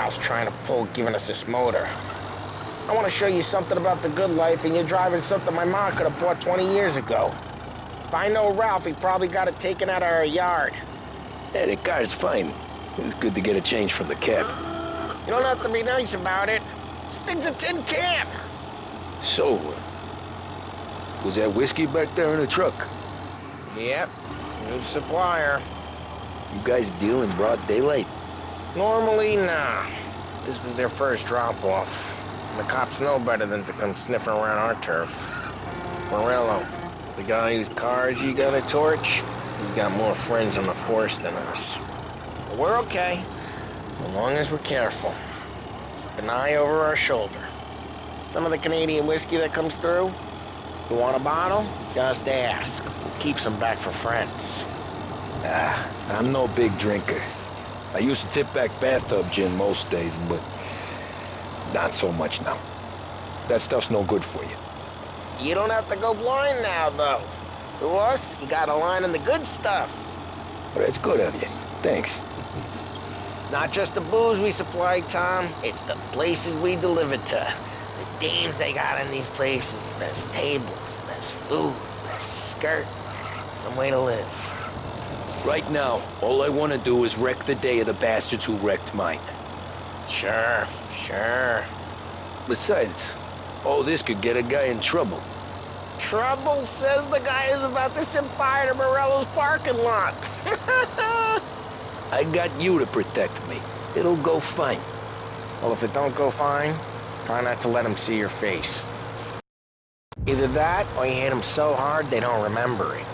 Ralph's trying to pull giving us this motor. I want to show you something about the good life, and you're driving something my mom could have bought 20 years ago. If I know Ralph, he probably got it taken out of our yard. Yeah, the car's fine. It's good to get a change from the cab. You don't have to be nice about it. This thing's a tin can. So, was that whiskey back there in the truck? Yep, new supplier. You guys deal in broad daylight? Normally, nah. This was their first drop-off. The cops know better than to come sniffing around our turf. Morello, the guy whose cars you got a torch, he's got more friends on the force than us. But we're okay, so long as we're careful. Keep an eye over our shoulder. Some of the Canadian whiskey that comes through, you want a bottle? Just ask. We'll keep some back for friends. I'm no big drinker. I used to tip back bathtub gin most days, but not so much now. That stuff's no good for you. You don't have to go blind now, though. To us, you got a line in the good stuff. But it's good of you. Thanks. Not just the booze we supply, Tom. It's the places we deliver to. The dames they got in these places. There's tables, there's food, there's skirt. Some way to live. Right now, all I want to do is wreck the day of the bastards who wrecked mine. Sure. Besides, all this could get a guy in trouble. Trouble, says the guy who's about to set fire to Morello's parking lot. I got you to protect me. It'll go fine. Well, if it don't go fine, try not to let them see your face. Either that, or you hit them so hard they don't remember it.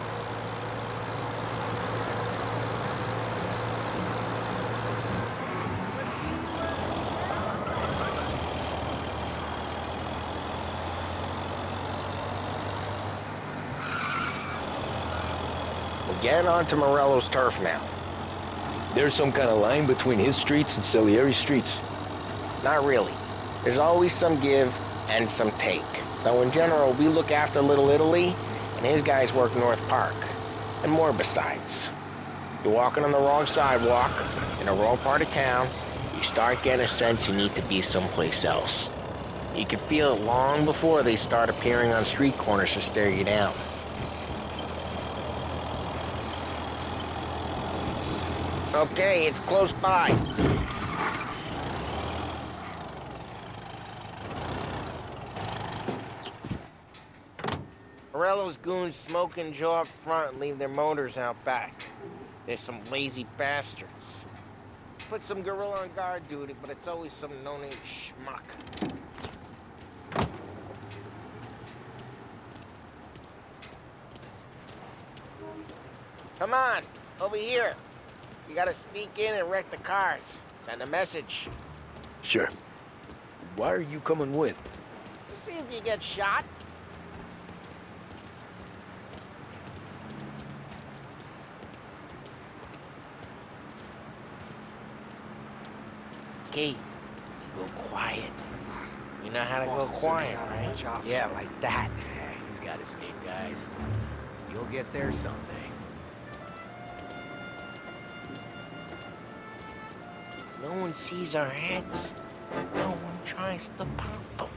We're getting onto Morello's turf now. There's some kind of line between his streets and Salieri's streets? Not really. There's always some give and some take. Though in general, we look after Little Italy, and his guys work North Park. And more besides. You're walking on the wrong sidewalk, in the wrong part of town, you start getting a sense you need to be someplace else. You can feel it long before they start appearing on street corners to stare you down. Okay, it's close by. Morello's goons smoke and jaw up front and leave their motors out back. They're some lazy bastards. Put some gorilla on guard duty, but it's always some no-name schmuck. Come on, over here. You gotta sneak in and wreck the cars. Send a message. Sure. Why are you coming with? To see if you get shot. Okay, you go quiet. You know how to go quiet, right? Yeah, like that. Yeah, he's got his main guys. You'll get there someday. No one sees our heads. No one tries to pop them.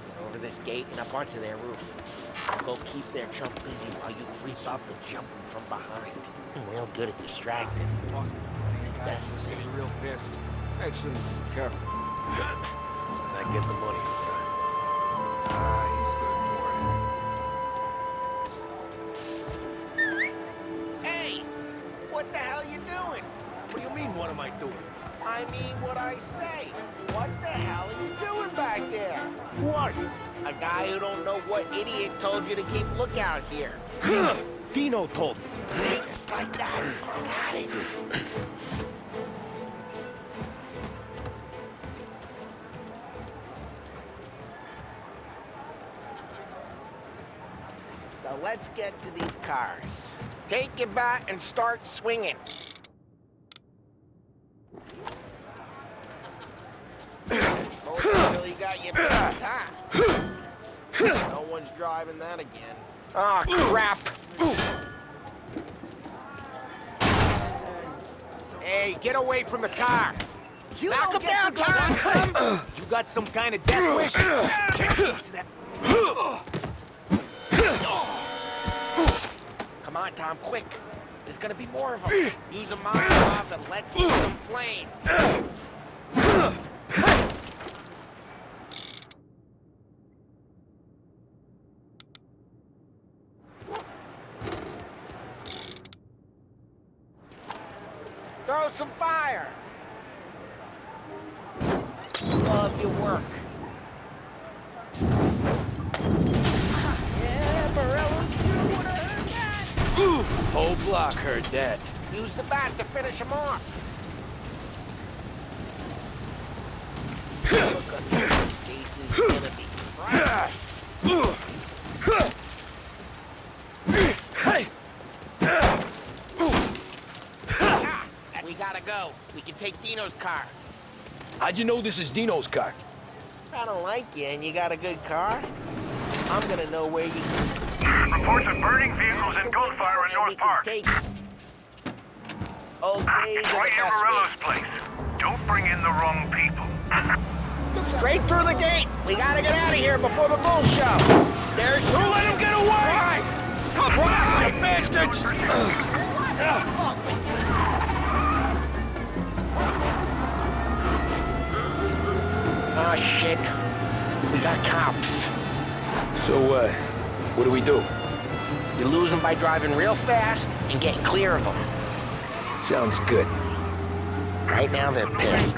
Get over this gate and up onto their roof. I'll go keep their chump busy while you creep up and jump them from behind. I'm real good at distracting. Best thing. Real pissed. Excellent. Careful. As I get the money. He's good Hey! What the hell you doing? What do you mean, what am I doing? I mean what I say. What the hell are you doing back there? Who are you? A guy who don't know what idiot told you to keep lookout here. Dino told me. Just like that. I got it. Now let's get to these cars. Take your bat and start swinging. Most really got you pissed, huh? No one's driving that again. Oh, crap! Hey, get away from the car! You Knock don't him get down, to go Tom! some- You got some kind of death wish? Come on, Tom, quick. There's gonna be more of them. Use a Molotov and let's see some flames. Throw some fire. Love your work. Yeah, Morello's what I heard that. Whole block heard that. Use the bat to finish him off. Look at this case is gonna be priceless. We gotta go. We can take Dino's car. How'd you know this is Dino's car? I don't like you and you got a good car. I'm gonna know where you Reports of burning vehicles and gunfire in North Park. Old ways are the Right in best Morello's ways. place. Don't bring in the wrong people. Straight through the gate. We gotta get out of here before the bull show. There's Don't let him get away! Drive, You bastards! Oh shit. We got cops. So, what do we do? You lose them by driving real fast and getting clear of them. Sounds good. Right now they're pissed.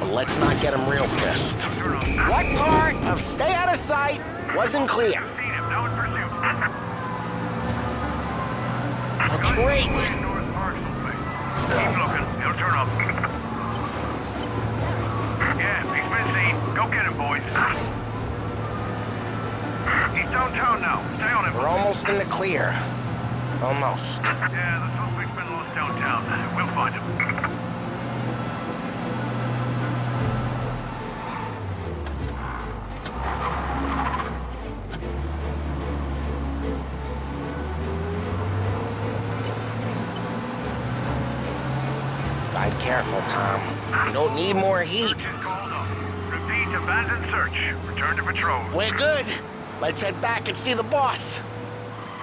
But let's not get them real pissed. What part of stay out of sight wasn't clear? Seen him, now in pursuit. That's great. North Park someplace. Keep looking, he'll turn up. Yeah, he's been seen. Go get him, boys. He's downtown now. Stay on him. We're almost in the clear. Almost. Yeah, the suspect's been lost downtown. We'll find him. Drive careful, Tom. We don't need more heat. Search is called off. Repeat, abandoned search. Return to patrol. We're good. Let's head back and see the boss.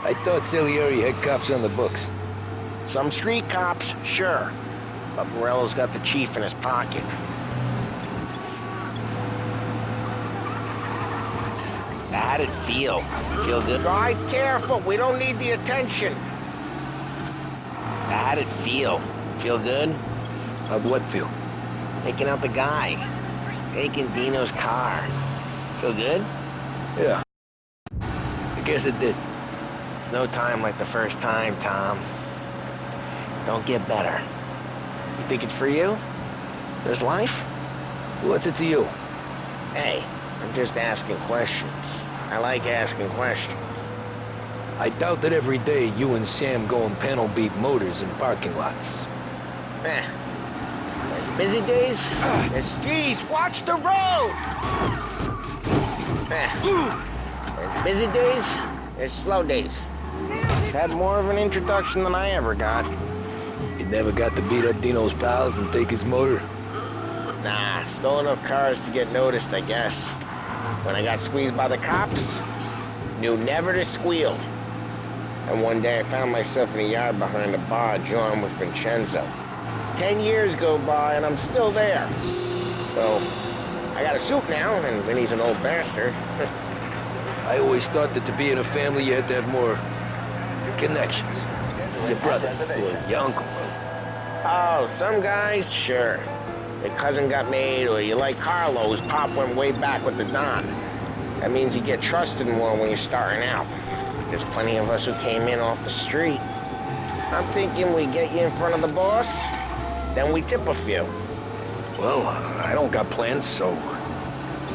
I thought Salieri had cops on the books. Some street cops, sure. But Morello's got the chief in his pocket. How'd it feel? Feel good? Drive careful. We don't need the attention. How'd it feel? Feel good? How'd what feel? Taking out the guy. Taking Dino's car. Feel good? Yeah. I guess it did. There's no time like the first time, Tom. Don't get better. You think it's for you? This life? What's it to you? Hey, I'm just asking questions. I like asking questions. I doubt that every day you and Sam go and panel beat motors in parking lots. Eh. There's busy days? There's skis. Watch the road! Eh. There's busy days. There's slow days. Had more of an introduction than I ever got. You never got to beat up Dino's pals and take his motor? Nah, stole enough cars to get noticed, I guess. When I got squeezed by the cops, knew never to squeal. And one day I found myself in a yard behind a bar drawing with Vincenzo. 10 years go by and I'm still there. So, I got a suit now, and Vinny's an old bastard. I always thought that to be in a family you had to have more connections. Your brother or your uncle. Oh, some guys, sure. Your cousin got made, or you like Carlos, Pop went way back with the Don. That means you get trusted more when you're starting out. There's plenty of us who came in off the street. I'm thinking we get you in front of the boss, then we tip a few. Well, I don't got plans, so...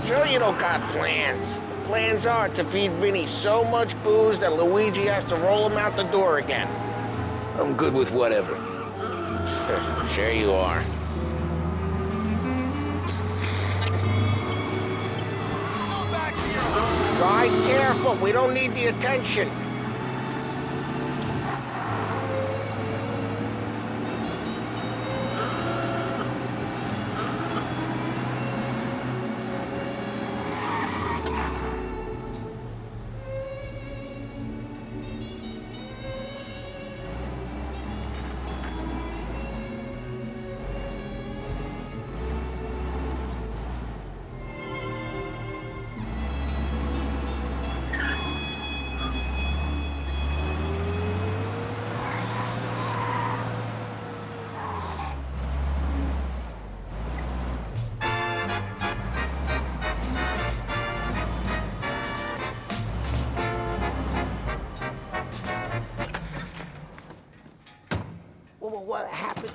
Sure you don't got plans. The plans are to feed Vinny so much booze that Luigi has to roll him out the door again. I'm good with whatever. Sure you are. Drive careful. We don't need the attention.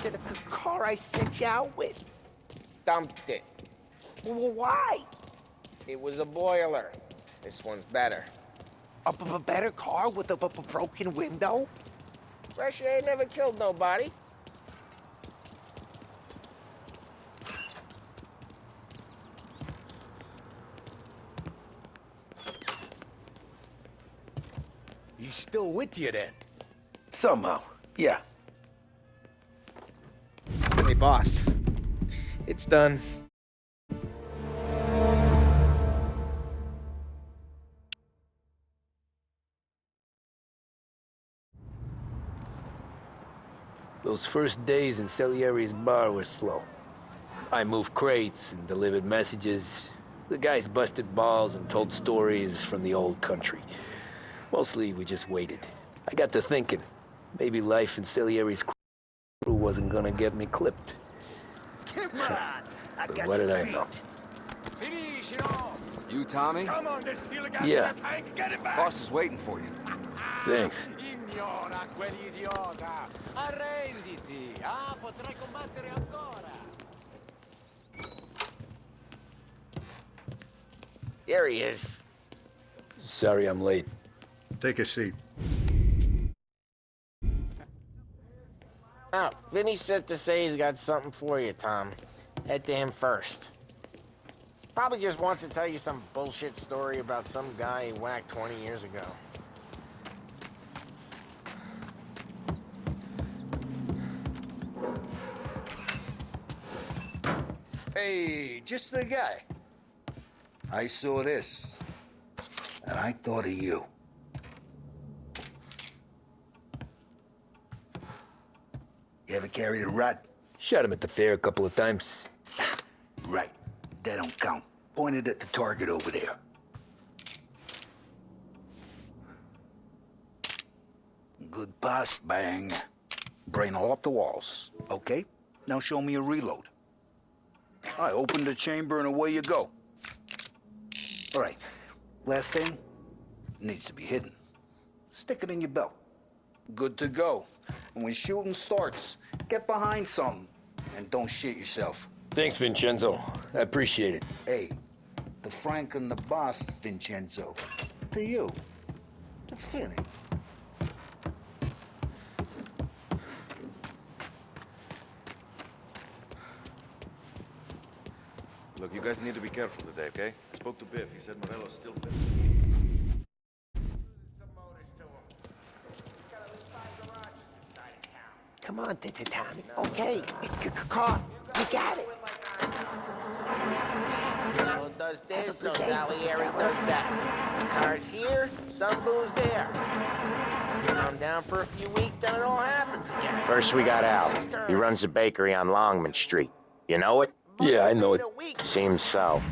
to the car I sent you out with? Dumped it. Well, why? It was a boiler. This one's better. A better car with a broken window? Fresh air never killed nobody. He's still with you then? Somehow, yeah. Hey, boss. It's done. Those first days in Salieri's bar were slow. I moved crates and delivered messages. The guys busted balls and told stories from the old country. Mostly, we just waited. I got to thinking, maybe life in Salieri's crew wasn't gonna get me clipped. Come on! I got What you did I beat. know? Finish it off! You, Tommy? Come on, there's still a gas Yeah. in the tank. Get it back! Boss is waiting for you. Thanks. Ignora quell'idiota! Arrenditi! Ah, potrai combattere ancora! There he is. Sorry I'm late. Take a seat. Oh, Vinny said to say he's got something for you, Tom. Head to him first. Probably just wants to tell you some bullshit story about some guy he whacked 20 years ago. Hey, just the guy. I saw this, and I thought of you. You ever carried a rat? Shot him at the fair a couple of times. Right. That don't count. Pointed at the target over there. Good pass, bang. Brain all up the walls. Okay, now show me a reload. I open the chamber and away you go. All right, last thing needs to be hidden. Stick it in your belt. Good to go. And when shooting starts, get behind something and don't shit yourself. Thanks, Vincenzo. I appreciate it. Hey, the Frank and the boss, Vincenzo. To you. It's Vinny. Look, you guys need to be careful today, okay? I spoke to Biff. He said Morello's still pissed. Come on, Tommy. Okay, it's car. You got it. One does this, so Have a good day, Salieri fellas. does that. Some cars here, some booze there. Calm down for a few weeks, then it all happens again. First we got Al. He runs a bakery on Longman Street. You know it? Yeah, I know it. Seems so.